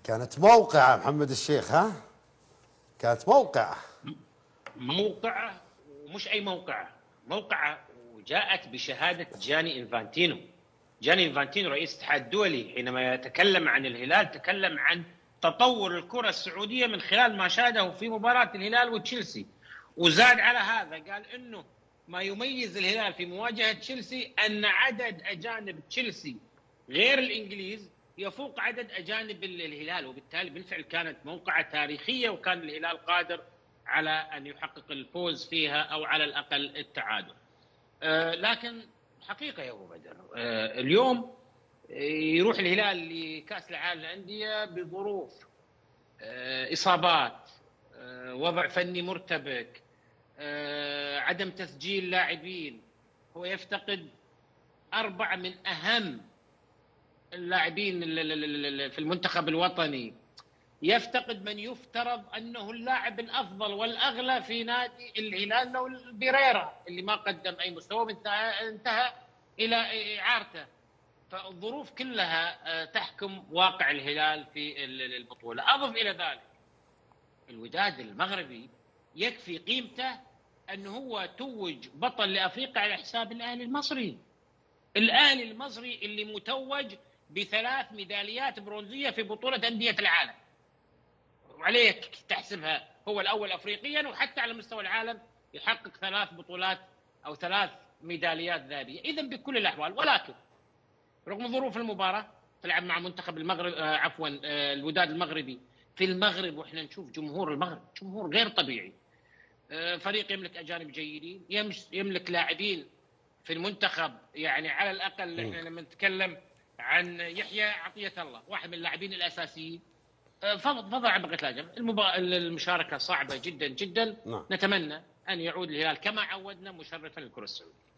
كانت موقعة محمد الشيخ، ها؟ كانت موقعة. موقعة، ومش أي موقعة، موقعة وجاءت بشهادة جاني إنفانتينو. جاني إنفانتينو رئيس الاتحاد الدولي حينما يتكلم عن الهلال تكلم عن تطور الكرة السعودية من خلال ما شاهده في مباراة الهلال وتشيلسي، وزاد على هذا قال إنه ما يميز الهلال في مواجهة تشيلسي أن عدد أجانب تشيلسي غير الإنجليز يفوق عدد أجانب الهلال، وبالتالي بالفعل كانت موقعة تاريخية، وكان الهلال قادر على أن يحقق الفوز فيها أو على الأقل التعادل. لكن حقيقة يا أبو بدر، اليوم يروح الهلال لكأس العالم للأندية بظروف إصابات، وضع فني مرتبك، عدم تسجيل لاعبين. هو يفتقد 4 من أهم اللاعبين في المنتخب الوطني، يفتقد من يفترض أنه اللاعب الأفضل والأغلى في نادي الهلال لو بيريرا اللي ما قدم أي مستوى، انتهى إلى إعارته. فالظروف كلها تحكم واقع الهلال في البطولة. أضف إلى ذلك الوداد المغربي يكفي قيمته أنه هو توج بطل لأفريقيا على حساب الأهلي المصري. الأهلي المصري اللي متوج ب3 ميداليات برونزية في بطولة أندية العالم، وعليك تحسبها هو الأول أفريقيا، وحتى على مستوى العالم يحقق 3 بطولات أو 3 ميداليات ذهبية. إذا بكل الأحوال، ولكن رغم ظروف المباراة تلعب مع منتخب المغرب، الوداد المغربي في المغرب، وإحنا نشوف جمهور المغرب جمهور غير طبيعي. فريق يملك أجانب جيدين، يملك لاعبين في المنتخب، يعني على الأقل إحنا لما نتكلم عن يحيى عطية الله واحد من اللاعبين الأساسيين، فضع بقية اللاعبين. المشاركة صعبة جدا جدا. نعم. نتمنى أن يعود الهلال كما عودنا مشرفا للكرة السعودية.